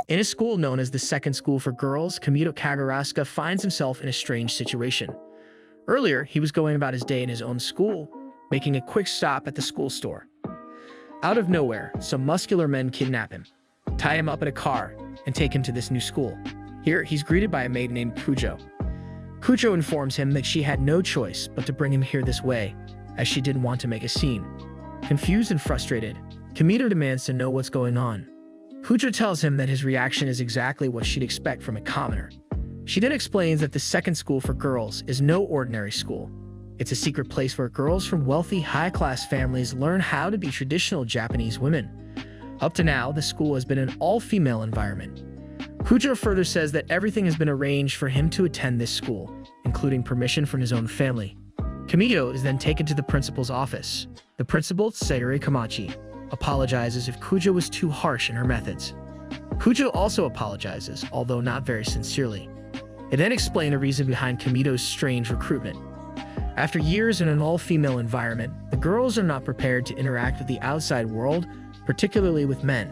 In a school known as the Second School for Girls, Kamito Kaguraska finds himself in a strange situation. Earlier, he was going about his day in his own school, making a quick stop at the school store. Out of nowhere, some muscular men kidnap him, tie him up in a car, and take him to this new school. Here, he's greeted by a maid named Kujo. Kujo informs him that she had no choice but to bring him here this way, as she didn't want to make a scene. Confused and frustrated, Kamito demands to know what's going on. Kujo tells him that his reaction is exactly what she'd expect from a commoner. She then explains that the Second School for Girls is no ordinary school. It's a secret place where girls from wealthy, high-class families learn how to be traditional Japanese women. Up to now, the school has been an all-female environment. Kujo further says that everything has been arranged for him to attend this school, including permission from his own family. Kamito is then taken to the principal's office. The principal, Sayuri Kamachi, apologizes if Kujo was too harsh in her methods. Kujo also apologizes, although not very sincerely. It then explains the reason behind Kamito's strange recruitment. After years in an all-female environment, the girls are not prepared to interact with the outside world, particularly with men.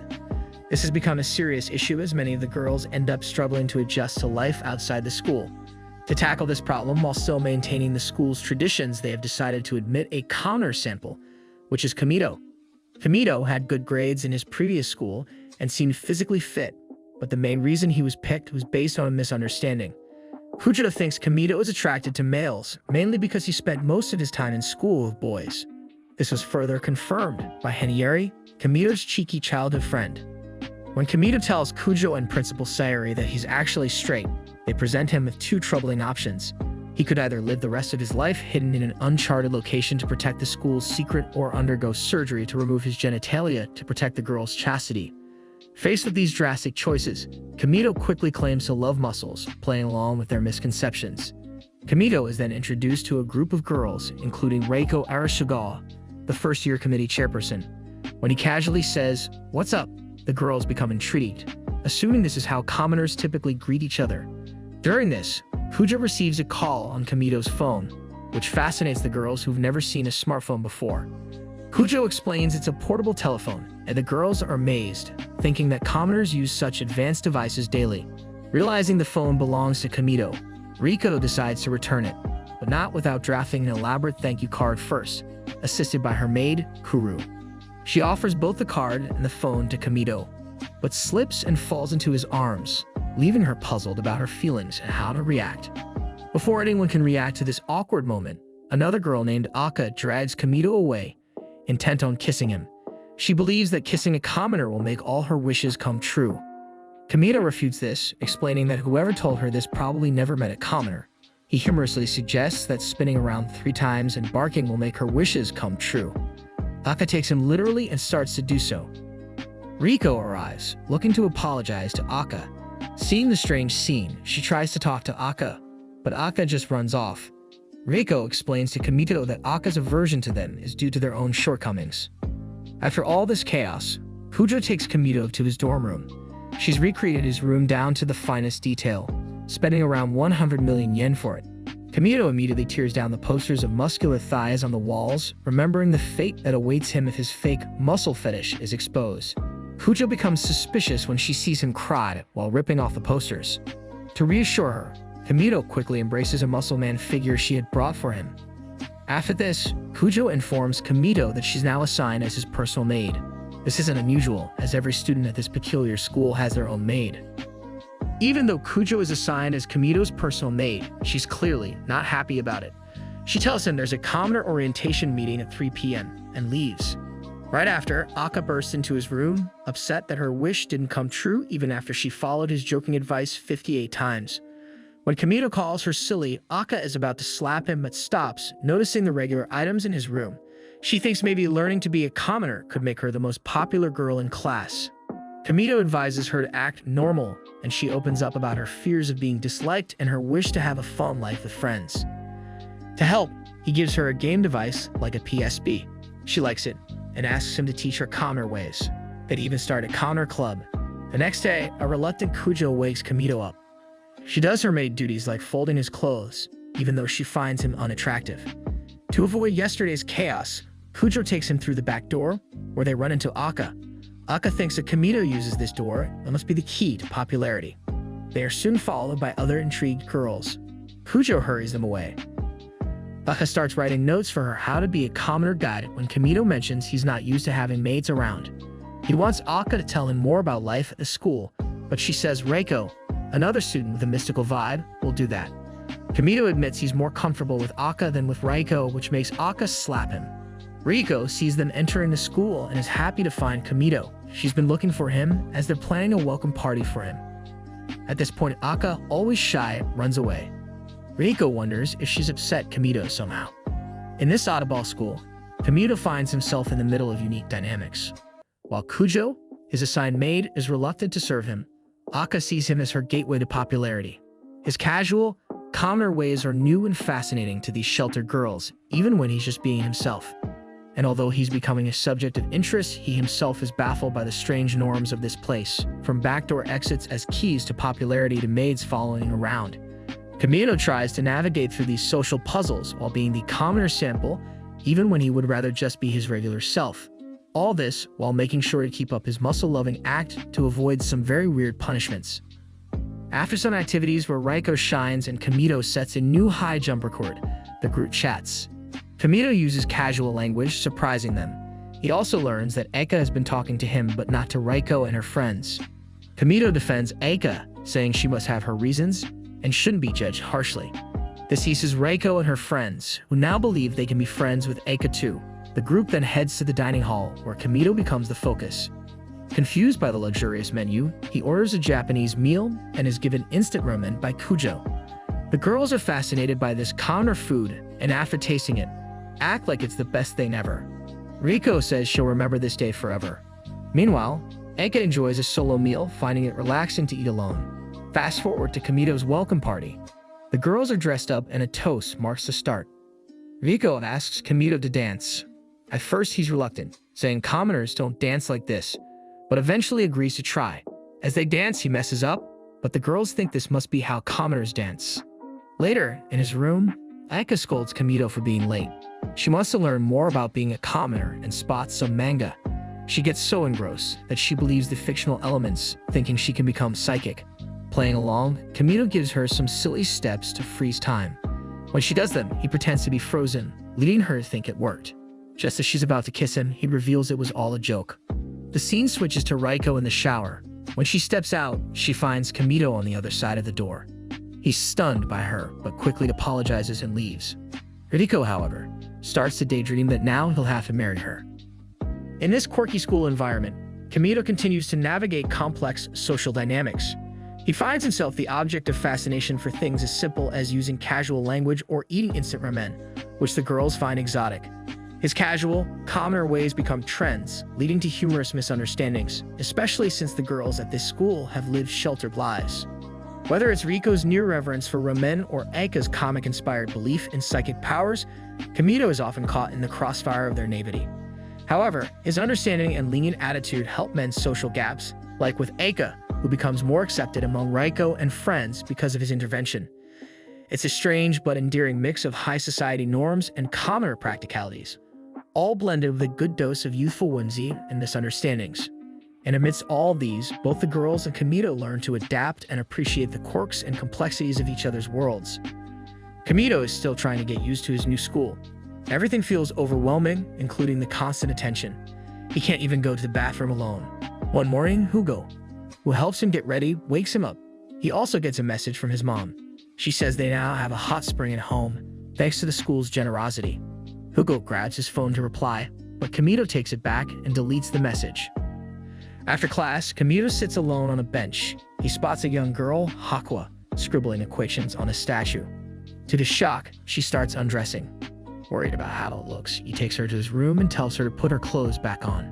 This has become a serious issue as many of the girls end up struggling to adjust to life outside the school. To tackle this problem while still maintaining the school's traditions, they have decided to admit a counter sample, which is Kamito. Kamito had good grades in his previous school and seemed physically fit, but the main reason he was picked was based on a misunderstanding. Kujo thinks Kamito is attracted to males, mainly because he spent most of his time in school with boys. This was further confirmed by Henieri, Kamito's cheeky childhood friend. When Kamito tells Kujo and Principal Sayuri that he's actually straight, they present him with two troubling options. He could either live the rest of his life hidden in an uncharted location to protect the school's secret or undergo surgery to remove his genitalia to protect the girl's chastity. Faced with these drastic choices, Kamito quickly claims to love muscles, playing along with their misconceptions. Kamito is then introduced to a group of girls, including Reiko Arashagawa, the first-year committee chairperson. When he casually says, "What's up?" the girls become intrigued, assuming this is how commoners typically greet each other. During this, Kujo receives a call on Kamito's phone, which fascinates the girls who've never seen a smartphone before. Kujo explains it's a portable telephone, and the girls are amazed, thinking that commoners use such advanced devices daily. Realizing the phone belongs to Kamito, Riko decides to return it, but not without drafting an elaborate thank you card first, assisted by her maid, Kuru. She offers both the card and the phone to Kamito, but slips and falls into his arms, leaving her puzzled about her feelings and how to react. Before anyone can react to this awkward moment, another girl named Aka drags Kamito away, intent on kissing him. She believes that kissing a commoner will make all her wishes come true. Kamito refutes this, explaining that whoever told her this probably never met a commoner. He humorously suggests that spinning around 3 times and barking will make her wishes come true. Aka takes him literally and starts to do so. Riko arrives, looking to apologize to Aka. Seeing the strange scene, she tries to talk to Aka, but Aka just runs off. Reiko explains to Kamito that Aka's aversion to them is due to their own shortcomings. After all this chaos, Kujo takes Kamito to his dorm room. She's recreated his room down to the finest detail, spending around 100 million yen for it. Kamito immediately tears down the posters of muscular thighs on the walls, remembering the fate that awaits him if his fake muscle fetish is exposed. Kujo becomes suspicious when she sees him cry while ripping off the posters. To reassure her, Kamito quickly embraces a muscle man figure she had brought for him. After this, Kujo informs Kamito that she's now assigned as his personal maid. This isn't unusual, as every student at this peculiar school has their own maid. Even though Kujo is assigned as Kamito's personal maid, she's clearly not happy about it. She tells him there's a commoner orientation meeting at 3 p.m. and leaves. Right after, Aka bursts into his room, upset that her wish didn't come true even after she followed his joking advice 58 times. When Kamito calls her silly, Aka is about to slap him but stops, noticing the regular items in his room. She thinks maybe learning to be a commoner could make her the most popular girl in class. Kamito advises her to act normal, and she opens up about her fears of being disliked and her wish to have a fun life with friends. To help, he gives her a game device like a PSP. She likes it, and asks him to teach her commoner ways. They'd even start a commoner club. The next day, a reluctant Kujo wakes Kamito up. She does her maid duties like folding his clothes, even though she finds him unattractive. To avoid yesterday's chaos, Kujo takes him through the back door, where they run into Aka. Aka thinks that Kamito uses this door and must be the key to popularity. They are soon followed by other intrigued girls. Kujo hurries them away. Aka starts writing notes for her how to be a commoner guide when Kamito mentions he's not used to having maids around. He wants Aka to tell him more about life at the school, but she says Reiko, another student with a mystical vibe, will do that. Kamito admits he's more comfortable with Aka than with Reiko, which makes Aka slap him. Riko sees them entering the school and is happy to find Kamito. She's been looking for him as they're planning a welcome party for him. At this point, Aka, always shy, runs away. Riko wonders if she's upset Kamito somehow. In this oddball school, Kamito finds himself in the middle of unique dynamics. While Kujo, his assigned maid, is reluctant to serve him, Aka sees him as her gateway to popularity. His casual, commoner ways are new and fascinating to these sheltered girls, even when he's just being himself. And although he's becoming a subject of interest, he himself is baffled by the strange norms of this place, from backdoor exits as keys to popularity to maids following around. Kamito tries to navigate through these social puzzles while being the commoner sample, even when he would rather just be his regular self. All this while making sure to keep up his muscle-loving act to avoid some very weird punishments. After some activities where Reiko shines and Kamito sets a new high jump record, the group chats. Kamito uses casual language, surprising them. He also learns that Eka has been talking to him but not to Reiko and her friends. Kamito defends Eka, saying she must have her reasons and shouldn't be judged harshly. This eases Reiko and her friends, who now believe they can be friends with Eka too. The group then heads to the dining hall, where Kamito becomes the focus. Confused by the luxurious menu, he orders a Japanese meal and is given instant ramen by Kujo. The girls are fascinated by this commoner food, and after tasting it, act like it's the best thing ever. Riko says she'll remember this day forever. Meanwhile, Eka enjoys a solo meal, finding it relaxing to eat alone. Fast forward to Kamito's welcome party. The girls are dressed up and a toast marks the start. Riko asks Kamito to dance. At first he's reluctant, saying commoners don't dance like this, but eventually agrees to try. As they dance, he messes up, but the girls think this must be how commoners dance. Later, in his room, Eka scolds Kamito for being late. She wants to learn more about being a commoner and spots some manga. She gets so engrossed that she believes the fictional elements, thinking she can become psychic. Playing along, Kamito gives her some silly steps to freeze time. When she does them, he pretends to be frozen, leading her to think it worked. Just as she's about to kiss him, he reveals it was all a joke. The scene switches to Reiko in the shower. When she steps out, she finds Kamito on the other side of the door. He's stunned by her, but quickly apologizes and leaves. Riko, however, starts to daydream that now he'll have to marry her. In this quirky school environment, Kamito continues to navigate complex social dynamics. He finds himself the object of fascination for things as simple as using casual language or eating instant ramen, which the girls find exotic. His casual, commoner ways become trends, leading to humorous misunderstandings, especially since the girls at this school have lived sheltered lives. Whether it's Riko's near reverence for ramen or Eka's comic-inspired belief in psychic powers, Kamito is often caught in the crossfire of their naivety. However, his understanding and lenient attitude help mend social gaps, like with Eka, who becomes more accepted among Reiko and friends because of his intervention. It's a strange but endearing mix of high society norms and commoner practicalities, all blended with a good dose of youthful whimsy and misunderstandings. And amidst all these, both the girls and Kamito learn to adapt and appreciate the quirks and complexities of each other's worlds. Kamito is still trying to get used to his new school. Everything feels overwhelming, including the constant attention. He can't even go to the bathroom alone. One morning, Hugo, who helps him get ready, wakes him up. He also gets a message from his mom. She says they now have a hot spring at home, thanks to the school's generosity. Hugo grabs his phone to reply, but Kamito takes it back and deletes the message. After class, Kamito sits alone on a bench. He spots a young girl, Hakua, scribbling equations on a statue. To his shock, she starts undressing. Worried about how it looks, he takes her to his room and tells her to put her clothes back on.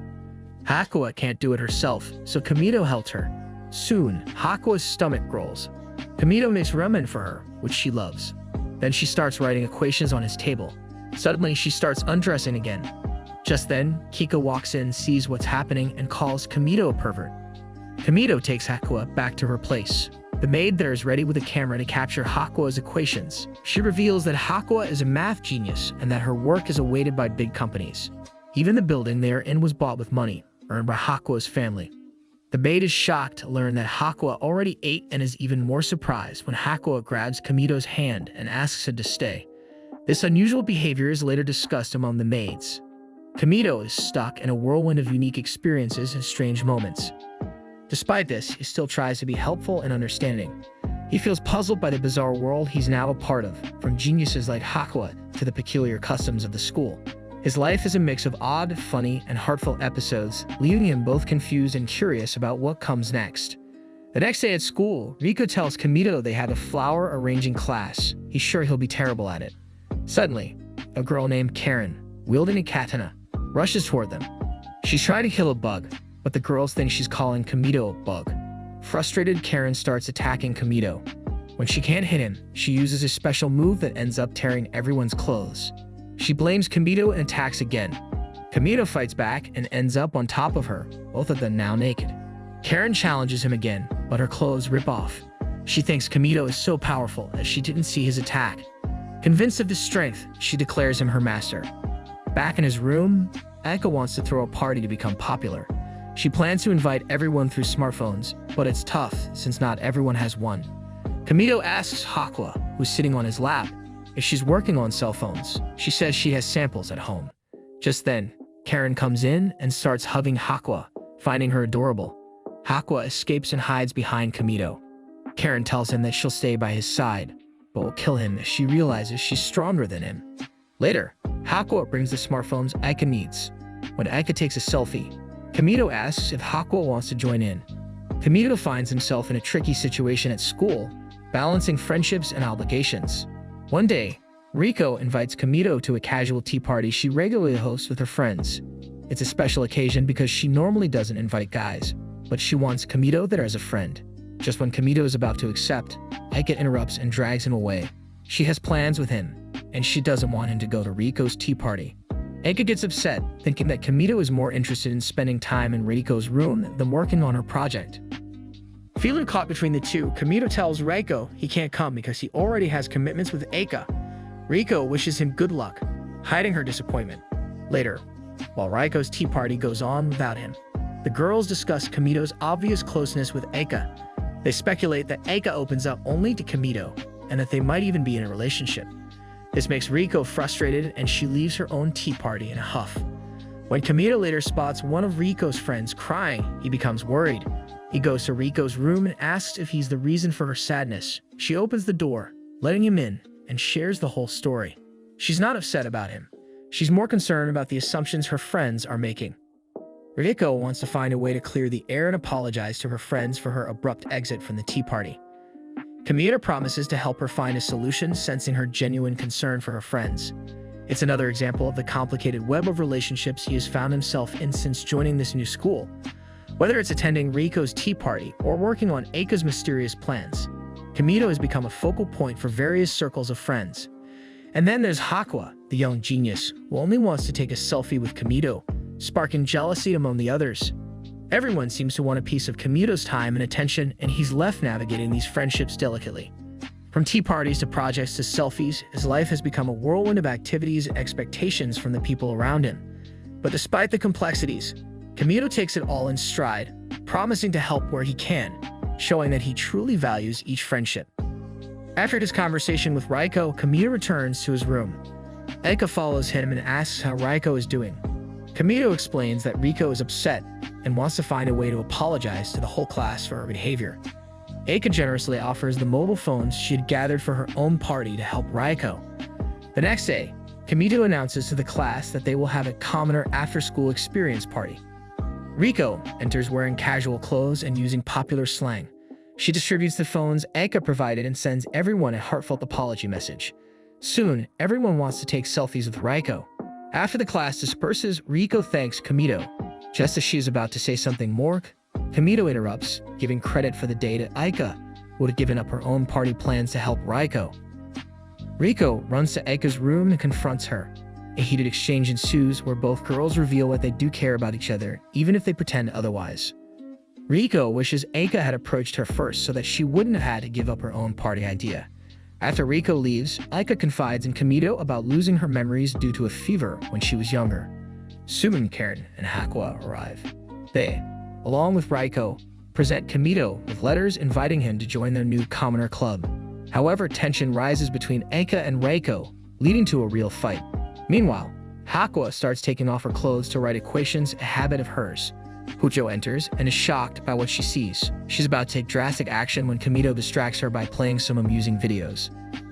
Hakua can't do it herself, so Kamito helps her. Soon, Hakua's stomach growls. Kamito makes ramen for her, which she loves. Then she starts writing equations on his table. Suddenly, she starts undressing again. Just then, Kika walks in, sees what's happening, and calls Kamito a pervert. Kamito takes Hakua back to her place. The maid there is ready with a camera to capture Hakua's equations. She reveals that Hakua is a math genius and that her work is awaited by big companies. Even the building they are in was bought with money, earned by Hakuo's family. The maid is shocked to learn that Hakuo already ate and is even more surprised when Hakuo grabs Kamito's hand and asks her to stay. This unusual behavior is later discussed among the maids. Kamito is stuck in a whirlwind of unique experiences and strange moments. Despite this, he still tries to be helpful and understanding. He feels puzzled by the bizarre world he's now a part of, from geniuses like Hakuo to the peculiar customs of the school. His life is a mix of odd, funny, and heartfelt episodes, leaving him both confused and curious about what comes next. The next day at school, Riko tells Kamito they have a flower arranging class. He's sure he'll be terrible at it. Suddenly, a girl named Karen, wielding a katana, rushes toward them. She's trying to kill a bug, but the girls think she's calling Kamito a bug. Frustrated, Karen starts attacking Kamito. When she can't hit him, she uses a special move that ends up tearing everyone's clothes. She blames Kamito and attacks again. Kamito fights back and ends up on top of her, both of them now naked. Karen challenges him again, but her clothes rip off. She thinks Kamito is so powerful as she didn't see his attack. Convinced of his strength, she declares him her master. Back in his room, Aika wants to throw a party to become popular. She plans to invite everyone through smartphones, but it's tough since not everyone has one. Kamito asks Hakuo, who's sitting on his lap, if she's working on cell phones. She says she has samples at home. Just then, Karen comes in and starts hugging Hakuo, finding her adorable. Hakuo escapes and hides behind Kamito. Karen tells him that she'll stay by his side, but will kill him as she realizes she's stronger than him. Later, Hakuo brings the smartphones Aika needs. When Aika takes a selfie, Kamito asks if Hakuo wants to join in. Kamito finds himself in a tricky situation at school, balancing friendships and obligations. One day, Riko invites Kamito to a casual tea party she regularly hosts with her friends. It's a special occasion because she normally doesn't invite guys, but she wants Kamito there as a friend. Just when Kamito is about to accept, Aika interrupts and drags him away. She has plans with him, and she doesn't want him to go to Riko's tea party. Aika gets upset, thinking that Kamito is more interested in spending time in Riko's room than working on her project. Feeling caught between the two, Kamito tells Riko he can't come because he already has commitments with Aika. Riko wishes him good luck, hiding her disappointment. Later, while Riko's tea party goes on without him, the girls discuss Kamito's obvious closeness with Aika. They speculate that Aika opens up only to Kamito, and that they might even be in a relationship. This makes Riko frustrated, and she leaves her own tea party in a huff. When Kamito later spots one of Riko's friends crying, he becomes worried. He goes to Riko's room and asks if he's the reason for her sadness. She opens the door, letting him in, and shares the whole story. She's not upset about him. She's more concerned about the assumptions her friends are making. Riko wants to find a way to clear the air and apologize to her friends for her abrupt exit from the tea party. Kamito promises to help her find a solution, sensing her genuine concern for her friends. It's another example of the complicated web of relationships he has found himself in since joining this new school. Whether it's attending Riko's tea party or working on Aika's mysterious plans, Kamito has become a focal point for various circles of friends. And then there's Hakuo, the young genius, who only wants to take a selfie with Kamito, sparking jealousy among the others. Everyone seems to want a piece of Kamito's time and attention, and he's left navigating these friendships delicately. From tea parties to projects to selfies, his life has become a whirlwind of activities and expectations from the people around him. But despite the complexities, Kamito takes it all in stride, promising to help where he can, showing that he truly values each friendship. After his conversation with Riko, Kamito returns to his room. Aika follows him and asks how Riko is doing. Kamito explains that Riko is upset and wants to find a way to apologize to the whole class for her behavior. Aika generously offers the mobile phones she had gathered for her own party to help Riko. The next day, Kamito announces to the class that they will have a commoner after-school experience party. Riko enters wearing casual clothes and using popular slang. She distributes the phones Aika provided and sends everyone a heartfelt apology message. Soon, everyone wants to take selfies with Riko. After the class disperses, Riko thanks Kamito. Just as she is about to say something more, Kamito interrupts, giving credit for the day to Aika, who had given up her own party plans to help Riko. Riko runs to Aika's room and confronts her. A heated exchange ensues where both girls reveal that they do care about each other, even if they pretend otherwise. Riko wishes Aika had approached her first so that she wouldn't have had to give up her own party idea. After Riko leaves, Aika confides in Kamito about losing her memories due to a fever when she was younger. Soon, Karen and Hakuo arrive. They, along with Raiko, present Kamito with letters inviting him to join their new commoner club. However, tension rises between Eika and Reiko, leading to a real fight. Meanwhile, Hakua starts taking off her clothes to write equations, a habit of hers. Pucho enters and is shocked by what she sees. She's about to take drastic action when Kamito distracts her by playing some amusing videos.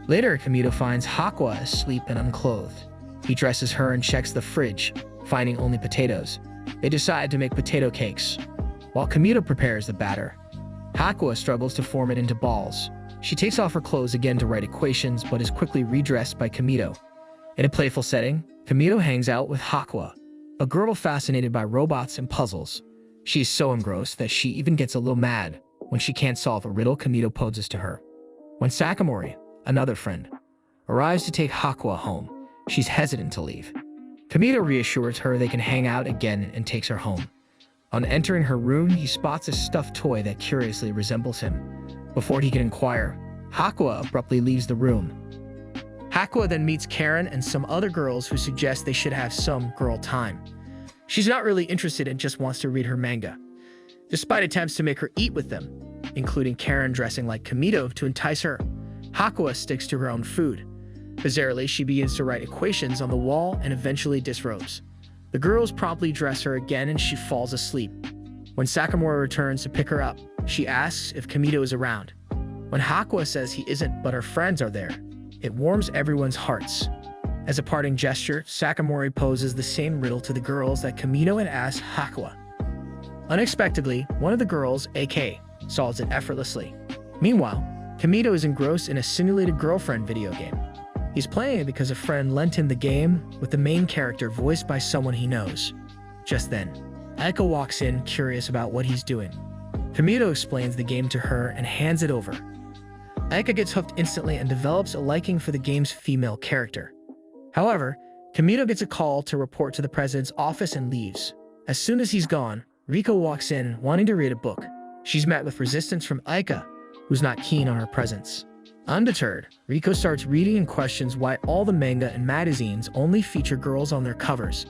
Later, Kamito finds Hakua asleep and unclothed. He dresses her and checks the fridge, finding only potatoes. They decide to make potato cakes. While Kamito prepares the batter, Hakua struggles to form it into balls. She takes off her clothes again to write equations, but is quickly redressed by Kamito. In a playful setting, Kamito hangs out with Hakua, a girl fascinated by robots and puzzles. She is so engrossed that she even gets a little mad when she can't solve a riddle Kamito poses to her. When Sakamori, another friend, arrives to take Hakua home, she's hesitant to leave. Kamito reassures her they can hang out again and takes her home. On entering her room, he spots a stuffed toy that curiously resembles him. Before he can inquire, Hakua abruptly leaves the room. Hakua then meets Karen and some other girls who suggest they should have some girl time. She's not really interested and just wants to read her manga. Despite attempts to make her eat with them, including Karen dressing like Kamito to entice her, Hakua sticks to her own food. Bizarrely, she begins to write equations on the wall and eventually disrobes. The girls promptly dress her again and she falls asleep. When Sakamura returns to pick her up, she asks if Kamito is around. When Hakua says he isn't but her friends are there, it warms everyone's hearts. As a parting gesture, Sakamori poses the same riddle to the girls that Kamito had asked Hakua. Unexpectedly, one of the girls, AK, solves it effortlessly. Meanwhile, Kamito is engrossed in a simulated girlfriend video game. He's playing it because a friend lent him the game, with the main character voiced by someone he knows. Just then, Aika walks in, curious about what he's doing. Kamito explains the game to her and hands it over. Aika gets hooked instantly and develops a liking for the game's female character. However, Kamito gets a call to report to the president's office and leaves. As soon as he's gone, Riko walks in, wanting to read a book. She's met with resistance from Aika, who's not keen on her presence. Undeterred, Riko starts reading and questions why all the manga and magazines only feature girls on their covers.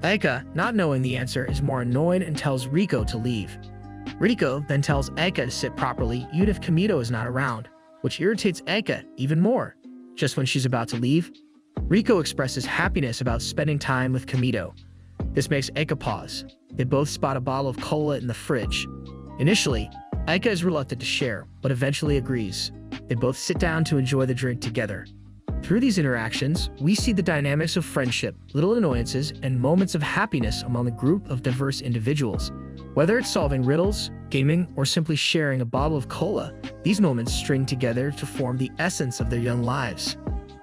Aika, not knowing the answer, is more annoyed and tells Riko to leave. Riko then tells Aika to sit properly even if Kamito is not around, which irritates Aika even more. Just when she's about to leave, Riko expresses happiness about spending time with Kamito. This makes Aika pause. They both spot a bottle of cola in the fridge. Initially, Aika is reluctant to share, but eventually agrees. They both sit down to enjoy the drink together. Through these interactions, we see the dynamics of friendship, little annoyances, and moments of happiness among a group of diverse individuals. Whether it's solving riddles, gaming, or simply sharing a bottle of cola, these moments string together to form the essence of their young lives.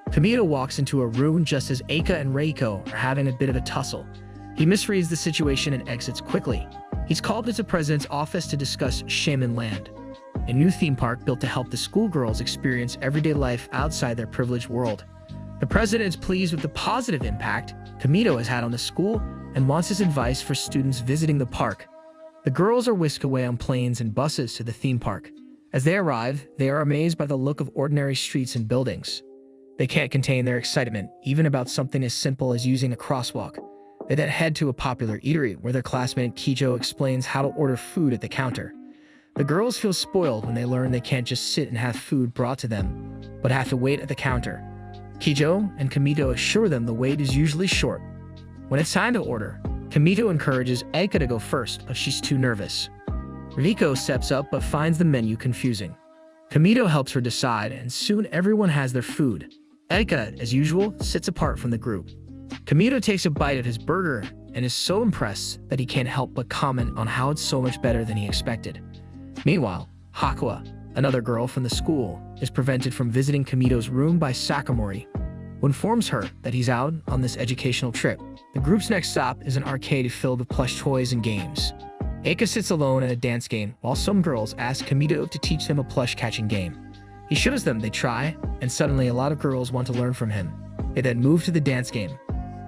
Kamito walks into a room just as Aika and Reiko are having a bit of a tussle. He misreads the situation and exits quickly. He's called into the president's office to discuss Shonin Land, a new theme park built to help the schoolgirls experience everyday life outside their privileged world. The president is pleased with the positive impact Kamito has had on the school and wants his advice for students visiting the park. The girls are whisked away on planes and buses to the theme park. As they arrive, they are amazed by the look of ordinary streets and buildings. They can't contain their excitement, even about something as simple as using a crosswalk. They then head to a popular eatery where their classmate Kijo explains how to order food at the counter. The girls feel spoiled when they learn they can't just sit and have food brought to them, but have to wait at the counter. Kijo and Kamito assure them the wait is usually short. When it's time to order, Kamito encourages Aika to go first, but she's too nervous. Riko steps up but finds the menu confusing. Kamito helps her decide, and soon everyone has their food. Aika, as usual, sits apart from the group. Kamito takes a bite of his burger and is so impressed that he can't help but comment on how it's so much better than he expected. Meanwhile, Hakua, another girl from the school, is prevented from visiting Kamito's room by Sakamori, who informs her that he's out on this educational trip. The group's next stop is an arcade filled with plush toys and games. Aika sits alone at a dance game while some girls ask Kamito to teach them a plush catching game. He shows them, they try, and suddenly a lot of girls want to learn from him. They then move to the dance game.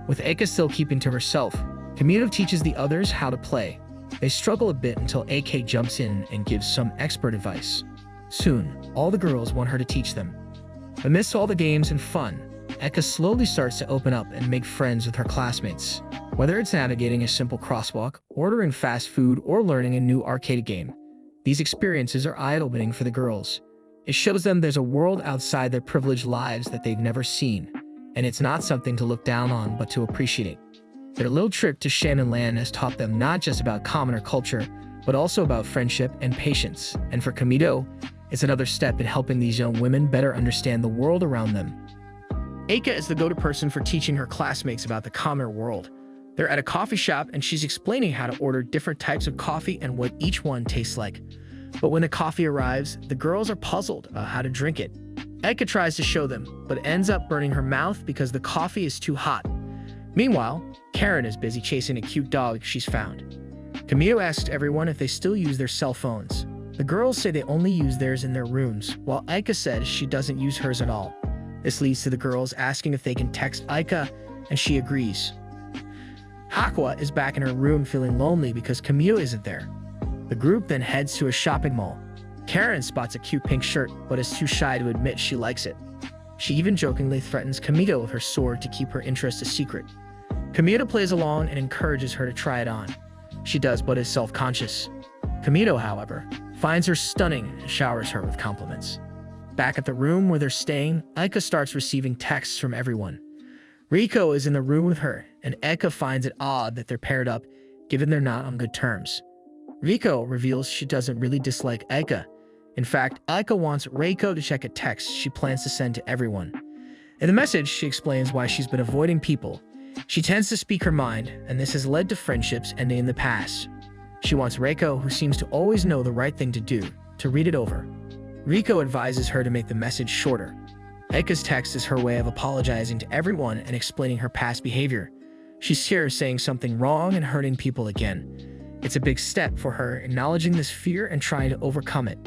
With Aika still keeping to herself, Kamito teaches the others how to play. They struggle a bit until AK jumps in and gives some expert advice. Soon, all the girls want her to teach them. Amidst all the games and fun, Eka slowly starts to open up and make friends with her classmates. Whether it's navigating a simple crosswalk, ordering fast food, or learning a new arcade game, these experiences are eye-opening for the girls. It shows them there's a world outside their privileged lives that they've never seen, and it's not something to look down on but to appreciate. Their little trip to Shonin Land has taught them not just about commoner culture, but also about friendship and patience. And for Kamito, it's another step in helping these young women better understand the world around them. Eika is the go-to person for teaching her classmates about the commoner world. They're at a coffee shop and she's explaining how to order different types of coffee and what each one tastes like. But when the coffee arrives, the girls are puzzled about how to drink it. Eika tries to show them, but ends up burning her mouth because the coffee is too hot. Meanwhile, Karen is busy chasing a cute dog she's found. Kamito asks everyone if they still use their cell phones. The girls say they only use theirs in their rooms, while Eika says she doesn't use hers at all. This leads to the girls asking if they can text Eika, and she agrees. Hakwa is back in her room feeling lonely because Kamito isn't there. The group then heads to a shopping mall. Karen spots a cute pink shirt, but is too shy to admit she likes it. She even jokingly threatens Kamito with her sword to keep her interest a secret. Kamito plays along and encourages her to try it on. She does, but is self-conscious. Kamito, however, finds her stunning and showers her with compliments. Back at the room where they're staying, Eika starts receiving texts from everyone. Riko is in the room with her, and Eika finds it odd that they're paired up, given they're not on good terms. Riko reveals she doesn't really dislike Eika. In fact, Eika wants Reiko to check a text she plans to send to everyone. In the message, she explains why she's been avoiding people. She tends to speak her mind, and this has led to friendships ending in the past. She wants Reiko, who seems to always know the right thing to do, to read it over. Riko advises her to make the message shorter. Eika's text is her way of apologizing to everyone and explaining her past behavior. She's here saying something wrong and hurting people again. It's a big step for her, acknowledging this fear and trying to overcome it.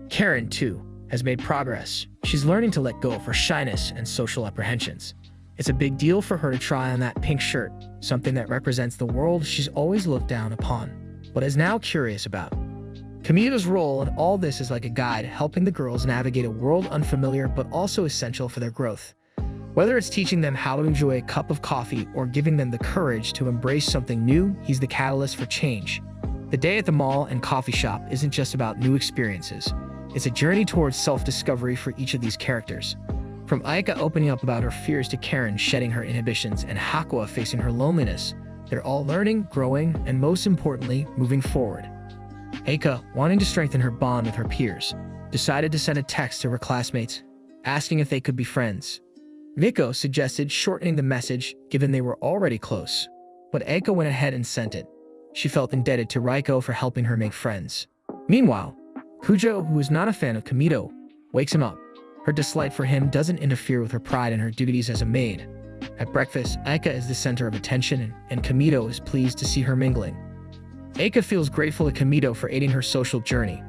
Karen, too, has made progress. She's learning to let go of her shyness and social apprehensions. It's a big deal for her to try on that pink shirt, something that represents the world she's always looked down upon, but is now curious about. Kamito's role in all this is like a guide, helping the girls navigate a world unfamiliar but also essential for their growth. Whether it's teaching them how to enjoy a cup of coffee or giving them the courage to embrace something new, he's the catalyst for change. The day at the mall and coffee shop isn't just about new experiences. It's a journey towards self-discovery for each of these characters. From Eika opening up about her fears to Karen shedding her inhibitions and Hakwa facing her loneliness, they're all learning, growing, and most importantly, moving forward. Eika, wanting to strengthen her bond with her peers, decided to send a text to her classmates, asking if they could be friends. Riko suggested shortening the message, given they were already close, but Eika went ahead and sent it. She felt indebted to Riko for helping her make friends. Meanwhile, Kujo, who is not a fan of Kamito, wakes him up. Her dislike for him doesn't interfere with her pride in her duties as a maid. At breakfast, Eika is the center of attention, and Kamito is pleased to see her mingling. Eika feels grateful to Kamito for aiding her social journey.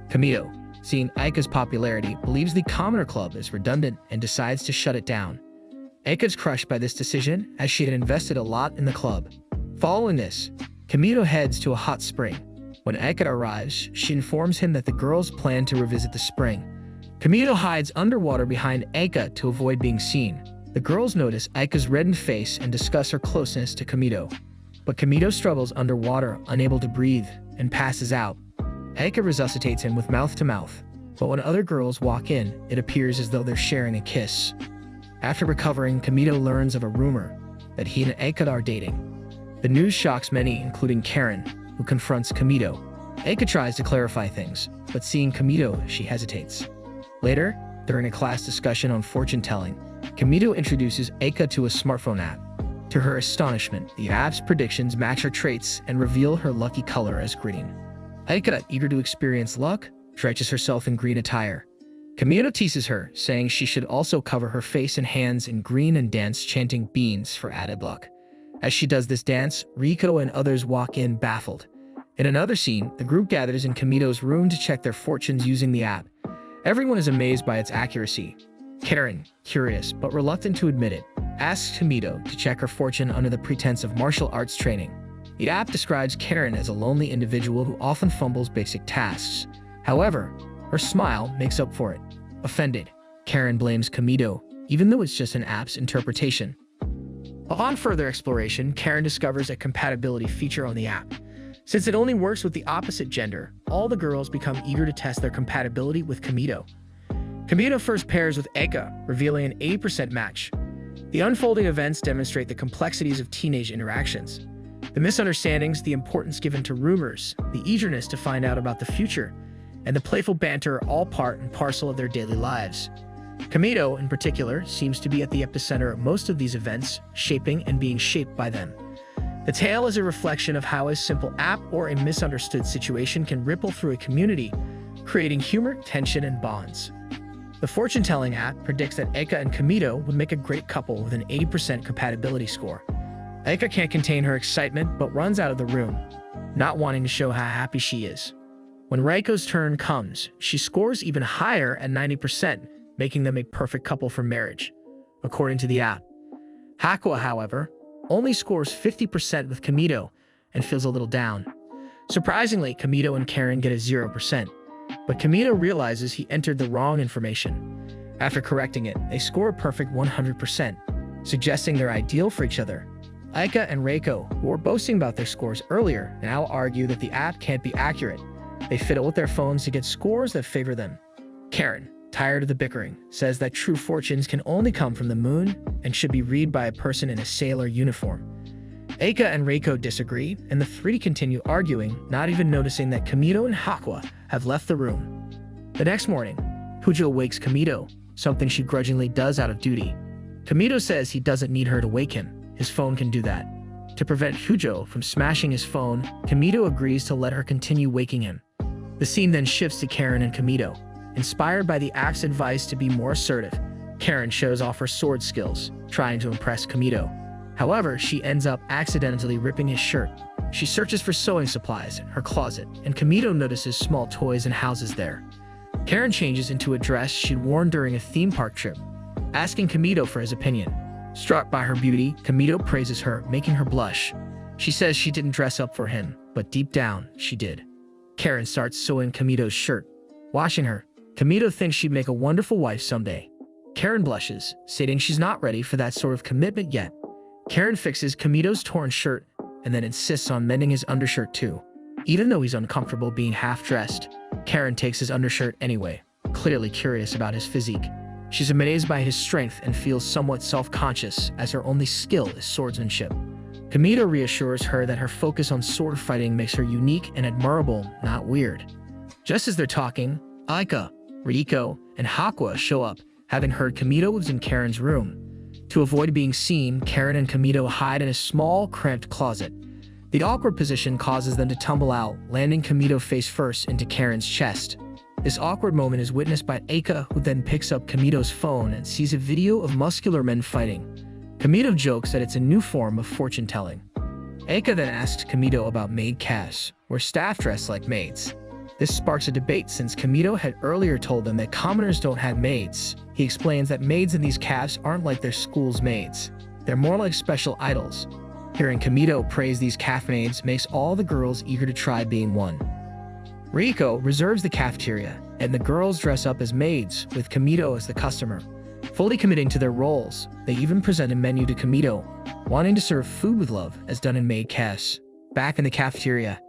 Kamito, seeing Eika's popularity, believes the Commoner Club is redundant and decides to shut it down. Eika's crushed by this decision, as she had invested a lot in the club. Following this, Kamito heads to a hot spring. When Eika arrives, she informs him that the girls plan to revisit the spring. Kamito hides underwater behind Eika to avoid being seen. The girls notice Eika's reddened face and discuss her closeness to Kamito. But Kamito struggles underwater, unable to breathe, and passes out. Eika resuscitates him with mouth-to-mouth, but when other girls walk in, it appears as though they're sharing a kiss. After recovering, Kamito learns of a rumor that he and Eika are dating. The news shocks many, including Karen, who confronts Kamito. Eika tries to clarify things, but seeing Kamito, she hesitates. Later, during a class discussion on fortune-telling, Kamito introduces Eika to a smartphone app. To her astonishment, the app's predictions match her traits and reveal her lucky color as green. Eika, eager to experience luck, dresses herself in green attire. Kamito teases her, saying she should also cover her face and hands in green and dance chanting beans for added luck. As she does this dance, Riko and others walk in baffled. In another scene, the group gathers in Kamito's room to check their fortunes using the app. Everyone is amazed by its accuracy. Karen, curious but reluctant to admit it, asks Kamito to check her fortune under the pretense of martial arts training. The app describes Karen as a lonely individual who often fumbles basic tasks. However, her smile makes up for it. Offended, Karen blames Kamito, even though it's just an app's interpretation. Upon further exploration, Karen discovers a compatibility feature on the app. Since it only works with the opposite gender, all the girls become eager to test their compatibility with Kamito. Kamito first pairs with Eka, revealing an 80% match. The unfolding events demonstrate the complexities of teenage interactions. The misunderstandings, the importance given to rumors, the eagerness to find out about the future, and the playful banter are all part and parcel of their daily lives. Kamito, in particular, seems to be at the epicenter of most of these events, shaping and being shaped by them. The tale is a reflection of how a simple app or a misunderstood situation can ripple through a community, creating humor, tension, and bonds. The fortune-telling app predicts that Eka and Kamito would make a great couple with an 80% compatibility score. Eka can't contain her excitement but runs out of the room, not wanting to show how happy she is. When Reiko's turn comes, she scores even higher at 90%, making them a perfect couple for marriage, according to the app. Hakua, however, only scores 50% with Kamito and feels a little down. Surprisingly, Kamito and Karen get a 0%, but Kamito realizes he entered the wrong information. After correcting it, they score a perfect 100%, suggesting they're ideal for each other. Aika and Reiko, who were boasting about their scores earlier, now argue that the app can't be accurate. They fiddle with their phones to get scores that favor them. Karen, tired of the bickering, says that true fortunes can only come from the moon and should be read by a person in a sailor uniform. Aika and Reiko disagree, and the three continue arguing, not even noticing that Kamito and Hakua have left the room. The next morning, Pujo wakes Kamito, something she grudgingly does out of duty. Kamito says he doesn't need her to wake him. His phone can do that. To prevent Pujo from smashing his phone, Kamito agrees to let her continue waking him. The scene then shifts to Karen and Kamito. Inspired by the app's advice to be more assertive, Karen shows off her sword skills, trying to impress Kamito. However, she ends up accidentally ripping his shirt. She searches for sewing supplies in her closet, and Kamito notices small toys and houses there. Karen changes into a dress she'd worn during a theme park trip, asking Kamito for his opinion. Struck by her beauty, Kamito praises her, making her blush. She says she didn't dress up for him, but deep down, she did. Karen starts sewing Kamito's shirt. Watching her, Kamito thinks she'd make a wonderful wife someday. Karen blushes, stating she's not ready for that sort of commitment yet. Karen fixes Kamito's torn shirt and then insists on mending his undershirt too. Even though he's uncomfortable being half-dressed, Karen takes his undershirt anyway, clearly curious about his physique. She's amazed by his strength and feels somewhat self-conscious as her only skill is swordsmanship. Kamito reassures her that her focus on sword fighting makes her unique and admirable, not weird. Just as they're talking, Aika, Reiko, and Hakua show up, having heard Kamito was in Karen's room. To avoid being seen, Karen and Kamito hide in a small, cramped closet. The awkward position causes them to tumble out, landing Kamito face first into Karen's chest. This awkward moment is witnessed by Aika, who then picks up Kamito's phone and sees a video of muscular men fighting. Kamito jokes that it's a new form of fortune-telling. Aika then asks Kamito about maid calves, where staff dress like maids. This sparks a debate since Kamito had earlier told them that commoners don't have maids. He explains that maids in these calves aren't like their school's maids. They're more like special idols. Hearing Kamito praise these calf maids makes all the girls eager to try being one. Reiko reserves the cafeteria, and the girls dress up as maids, with Kamito as the customer. Fully committing to their roles, they even present a menu to Kamito, wanting to serve food with love as done in maid calves. Back in the cafeteria,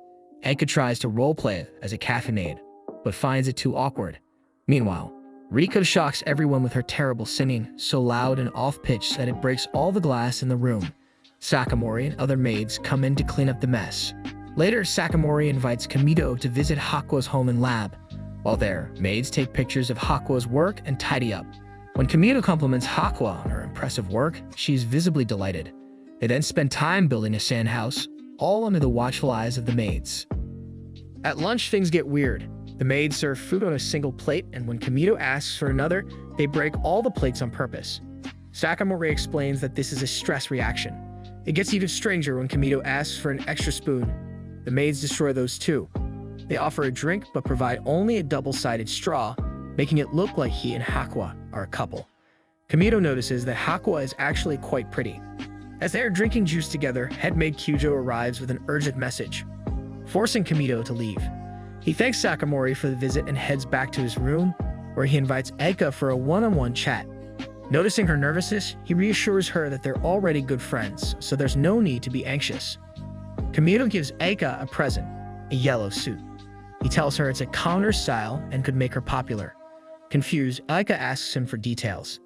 Aika tries to roleplay as a cafe maid, but finds it too awkward. Meanwhile, Reiko shocks everyone with her terrible singing, so loud and off-pitch that it breaks all the glass in the room. Sakamori and other maids come in to clean up the mess. Later, Sakamori invites Kamito to visit Hakua's home and lab. While there, maids take pictures of Hakua's work and tidy up. When Kamito compliments Hakua on her impressive work, she is visibly delighted. They then spend time building a sand house, all under the watchful eyes of the maids. At lunch, things get weird. The maids serve food on a single plate, and when Kamito asks for another, they break all the plates on purpose. Sakamori explains that this is a stress reaction. It gets even stranger when Kamito asks for an extra spoon. The maids destroy those too. They offer a drink but provide only a double-sided straw, making it look like he and Hakua are a couple. Kamito notices that Hakua is actually quite pretty. As they are drinking juice together, head maid Kyujo arrives with an urgent message, forcing Kamito to leave. He thanks Sakamori for the visit and heads back to his room, where he invites Aika for a one-on-one chat. Noticing her nervousness, he reassures her that they're already good friends, so there's no need to be anxious. Kamito gives Aika a present, a yellow suit. He tells her it's a counter style and could make her popular. Confused, Aika asks him for details.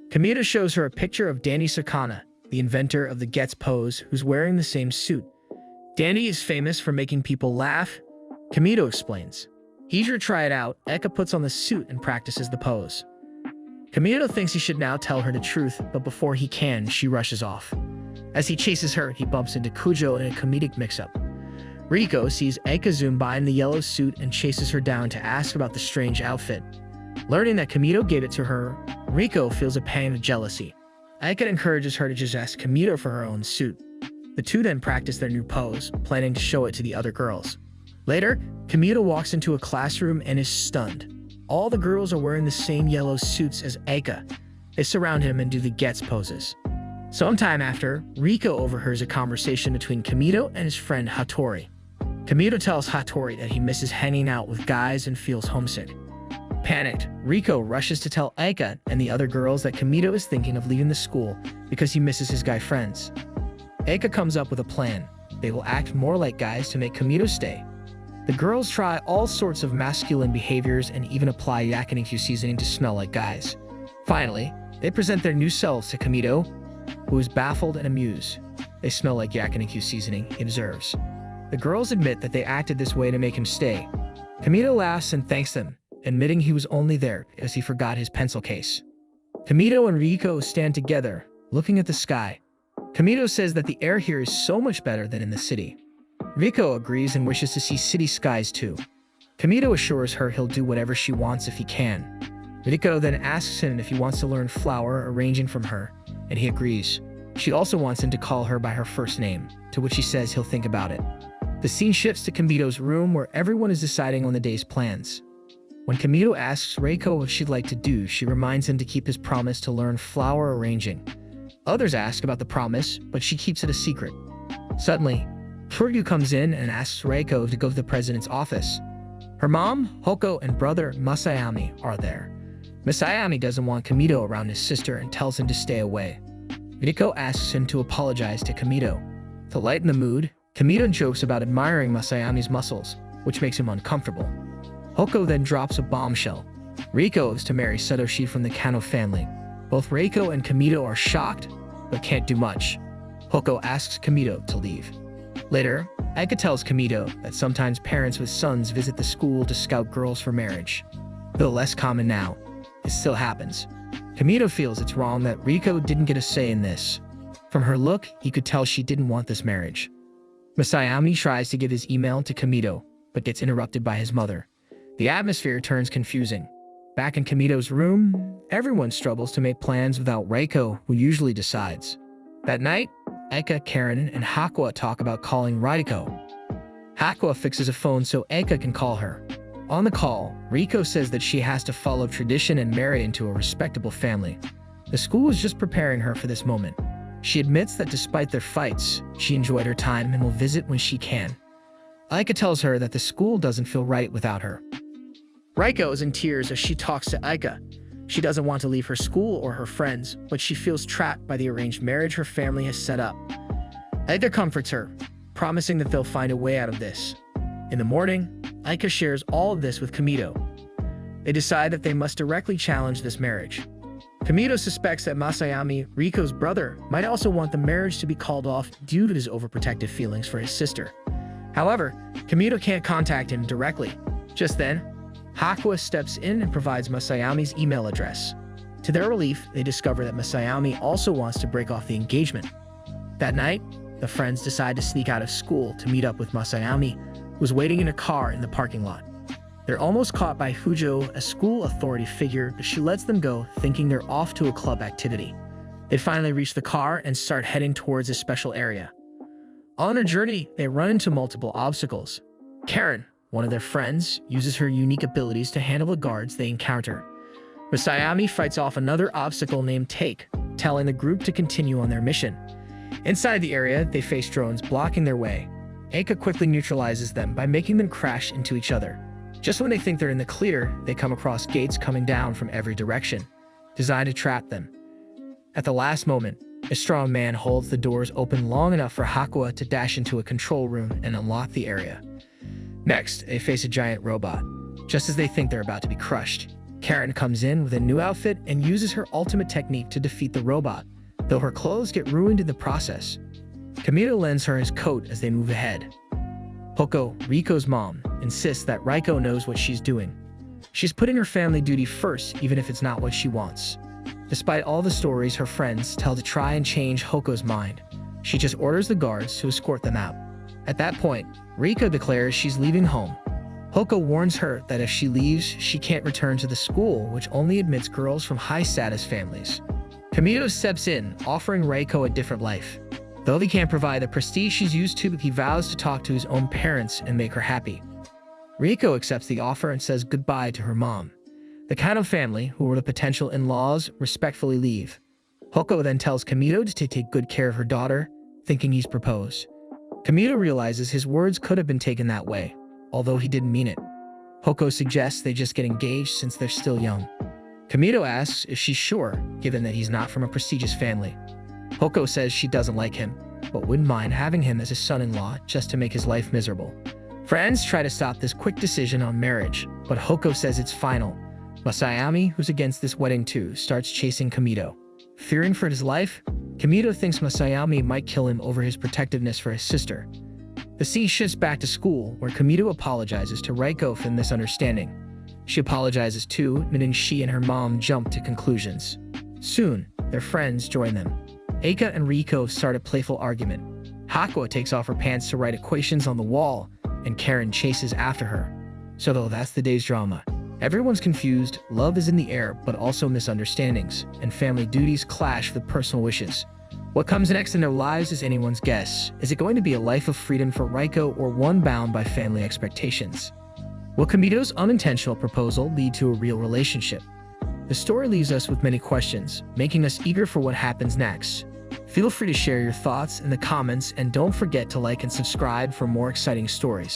Kamito shows her a picture of Danny Sakana, the inventor of the Gets pose, who's wearing the same suit. Danny is famous for making people laugh. Kamito explains. Eager to try it out, Aika puts on the suit and practices the pose. Kamito thinks he should now tell her the truth, but before he can, she rushes off. As he chases her, he bumps into Kujo in a comedic mix-up. Riko sees Aika zoom by in the yellow suit and chases her down to ask about the strange outfit. Learning that Kamito gave it to her, Riko feels a pang of jealousy. Aika encourages her to just ask Kamito for her own suit. The two then practice their new pose, planning to show it to the other girls. Later, Kamito walks into a classroom and is stunned. All the girls are wearing the same yellow suits as Aika. They surround him and do the Gets poses. Sometime after, Riko overhears a conversation between Kamito and his friend Hattori. Kamito tells Hattori that he misses hanging out with guys and feels homesick. Panicked, Riko rushes to tell Aika and the other girls that Kamito is thinking of leaving the school because he misses his guy friends. Aika comes up with a plan. They will act more like guys to make Kamito stay. The girls try all sorts of masculine behaviors and even apply yakiniku seasoning to smell like guys. Finally, they present their new selves to Kamito, who is baffled and amused. They smell like yakiniku seasoning, he observes. The girls admit that they acted this way to make him stay. Kamito laughs and thanks them, admitting he was only there because he forgot his pencil case. Kamito and Riko stand together, looking at the sky. Kamito says that the air here is so much better than in the city. Riko agrees and wishes to see city skies too. Kamito assures her he'll do whatever she wants if he can. Riko then asks him if he wants to learn flower arranging from her, and he agrees. She also wants him to call her by her first name, to which he says he'll think about it. The scene shifts to Kamito's room where everyone is deciding on the day's plans. When Kamito asks Reiko what she'd like to do, she reminds him to keep his promise to learn flower arranging. Others ask about the promise, but she keeps it a secret. Suddenly, Furyu comes in and asks Reiko to go to the president's office. Her mom, Hoko, and brother Masayami are there. Masayami doesn't want Kamito around his sister and tells him to stay away. Riko asks him to apologize to Kamito. To lighten the mood, Kamito jokes about admiring Masayami's muscles, which makes him uncomfortable. Hoko then drops a bombshell. Riko is to marry Satoshi from the Kano family. Both Reiko and Kamito are shocked, but can't do much. Hoko asks Kamito to leave. Later, Aika tells Kamito that sometimes parents with sons visit the school to scout girls for marriage. Though less common now, it still happens. Kamito feels it's wrong that Riko didn't get a say in this. From her look, he could tell she didn't want this marriage. Masayami tries to give his email to Kamito, but gets interrupted by his mother. The atmosphere turns confusing. Back in Kamito's room, everyone struggles to make plans without Reiko, who usually decides. That night, Aika, Karen, and Hakua talk about calling Riko. Hakua fixes a phone so Aika can call her. On the call, Riko says that she has to follow tradition and marry into a respectable family. The school is just preparing her for this moment. She admits that despite their fights, she enjoyed her time and will visit when she can. Aika tells her that the school doesn't feel right without her. Riko is in tears as she talks to Aika. She doesn't want to leave her school or her friends, but she feels trapped by the arranged marriage her family has set up. Aika comforts her, promising that they'll find a way out of this. In the morning, Aika shares all of this with Kamito. They decide that they must directly challenge this marriage. Kamito suspects that Masayami, Riko's brother, might also want the marriage to be called off due to his overprotective feelings for his sister. However, Kamito can't contact him directly. Just then, Hakua steps in and provides Masayami's email address. To their relief, they discover that Masayami also wants to break off the engagement. That night, the friends decide to sneak out of school to meet up with Masayami, who was waiting in a car in the parking lot. They're almost caught by Fujo, a school authority figure, but she lets them go, thinking they're off to a club activity. They finally reach the car and start heading towards a special area. On a journey, they run into multiple obstacles. Karen, one of their friends, uses her unique abilities to handle the guards they encounter. Masayami fights off another obstacle named Take, telling the group to continue on their mission. Inside the area, they face drones blocking their way. Aika quickly neutralizes them by making them crash into each other. Just when they think they're in the clear, they come across gates coming down from every direction, designed to trap them. At the last moment, a strong man holds the doors open long enough for Hakuo to dash into a control room and unlock the area. Next, they face a giant robot. Just as they think they're about to be crushed, Karen comes in with a new outfit and uses her ultimate technique to defeat the robot, though her clothes get ruined in the process. Kamito lends her his coat as they move ahead. Hoko, Riko's mom, insists that Riko knows what she's doing. She's putting her family duty first, even if it's not what she wants. Despite all the stories her friends tell to try and change Hoko's mind, she just orders the guards to escort them out. At that point, Riko declares she's leaving home. Hoko warns her that if she leaves, she can't return to the school, which only admits girls from high-status families. Kamito steps in, offering Riko a different life. Though he can't provide the prestige she's used to, he vows to talk to his own parents and make her happy. Riko accepts the offer and says goodbye to her mom. The Kano family, who were the potential in-laws, respectfully leave. Hoko then tells Kamito to take good care of her daughter, thinking he's proposed. Kamito realizes his words could have been taken that way, although he didn't mean it. Hoko suggests they just get engaged since they're still young. Kamito asks if she's sure, given that he's not from a prestigious family. Hoko says she doesn't like him, but wouldn't mind having him as a son-in-law just to make his life miserable. Friends try to stop this quick decision on marriage, but Hoko says it's final. Masayami, who's against this wedding too, starts chasing Kamito. Fearing for his life, Kamito thinks Masayami might kill him over his protectiveness for his sister. The scene shifts back to school, where Kamito apologizes to Riko for the misunderstanding. She apologizes too, admitting she and her mom jump to conclusions. Soon, their friends join them. Eika and Riko start a playful argument. Hakuo takes off her pants to write equations on the wall, and Karen chases after her. So though that's the day's drama. Everyone's confused, love is in the air, but also misunderstandings, and family duties clash with personal wishes. What comes next in their lives is anyone's guess. Is it going to be a life of freedom for Riko or one bound by family expectations? Will Kamito's unintentional proposal lead to a real relationship? The story leaves us with many questions, making us eager for what happens next. Feel free to share your thoughts in the comments and don't forget to like and subscribe for more exciting stories.